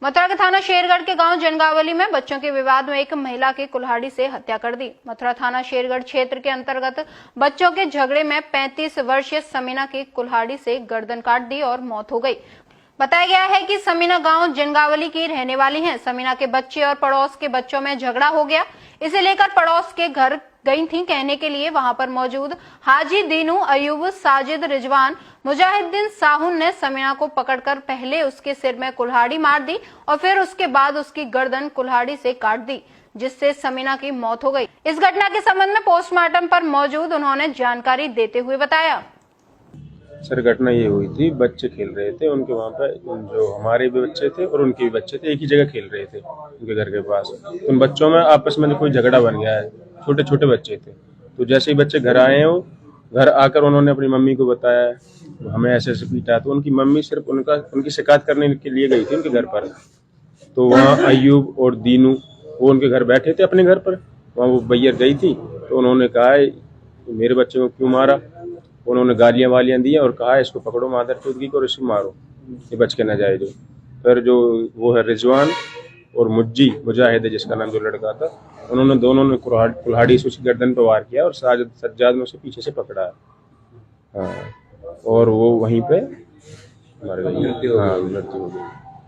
मथुरा के थाना शेरगढ़ के गांव जनगावली में बच्चों के विवाद में एक महिला की कुल्हाड़ी से हत्या कर दी। मथुरा थाना शेरगढ़ क्षेत्र के अंतर्गत बच्चों के झगड़े में 35 वर्षीय समीना की कुल्हाड़ी से गर्दन काट दी और मौत हो गई। बताया गया है कि समीना गांव जनगावली की रहने वाली हैं। समीना के बच्चे और पड़ोस के बच्चों में झगड़ा हो गया। इसे लेकर पड़ोस के घर गई थी कहने के लिए। वहां पर मौजूद हाजी दीनू, अयूब, साजिद, रिजवान, मुजाहिद्दीन साहुन ने समीना को पकड़कर पहले उसके सिर में कुल्हाड़ी मार दी और फिर उसके बाद उसकी गर्दन कुल्हाड़ी से काट दी, जिससे समीना की मौत हो गई। इस घटना के संबंध में पोस्टमार्टम पर मौजूद उन्होंने जानकारी देते हुए बताया। सर, घटना ये हुई थी, बच्चे खेल रहे थे उनके वहाँ पे, जो हमारे भी बच्चे थे और उनके भी बच्चे थे, एक ही जगह खेल रहे थे उनके घर के पास। उन बच्चों में आपस में कोई झगड़ा बन गया है। छोटे छोटे बच्चे थे, तो जैसे ही बच्चे घर आए हो, घर आकर उन्होंने अपनी मम्मी को बताया हमें ऐसे ऐसे पीटा। तो उनकी मम्मी सिर्फ उनकी शिकायत करने के लिए गई थी उनके घर पर। तो वहाँ अयूब और दीनू वो उनके घर बैठे थे अपने घर पर। वहाँ वो भैया गई थी, तो उन्होंने कहा मेरे बच्चे को क्यों मारा। उन्होंने गालियां वालियां दी और कहा इसको पकड़ो मादर चौधरी को और इसको मारो, ये बच के न जाए। जो फिर जो वो है रिजवान और मुजाहिद है जिसका नाम, जो लड़का था, उन्होंने दोनों ने कुल्हाड़ी से उसकी गर्दन पर वार किया और सज्जाद में उसे पीछे से पकड़ा। हाँ, और वो वहीं पे मर गई। हाँ, मृत्यु हो गई।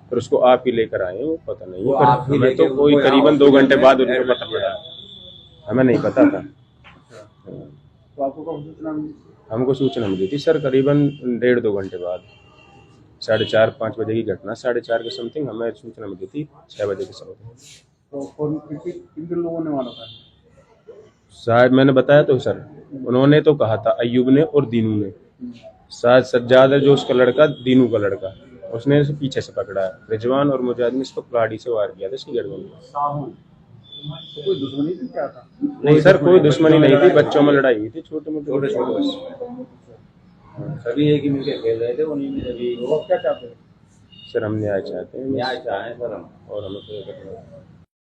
फिर उसको आप ही लेकर आए, वो पता नहीं है, पर हमें तो कोई करीबन 2 घंटे बाद उनको पता पड़ा, हमें नहीं पता था। तो आपको कब सूचना मिली? हमको सूचना मिली थी सर करीबन 1.5-2 घंटे बाद। 4:30-5 बजे की घटना, 4:30 के समथिंग हमें सूचना मिली थी, 6 बजे के समथिंग। तो किन लोगों ने मारा था? शायद मैंने बताया तो सर, उन्होंने तो कहा था अयूब ने और दीनू ने। शायद सज्जाद है जो उसका लड़का, दीनू का लड़का, उसने इसे पीछे से पकड़ा है। रिजवान और मुजाहिद ने इसको कुल्हाड़ी से वार किया था इसकी गर्दन में। तो कोई दुश्मनी थी क्या था? नहीं सर, कोई दुश्मनी नहीं थी, बच्चों में लड़ाई हुई थी, छोटे मोटे बस। सभी एक ही मिलकर खेल रहे थे, उन्हीं में सभी। तो आप क्या चाहते हैं? सर हम न्याय चाहते हैं, न्याय चाहें सर हम। और हमें कोई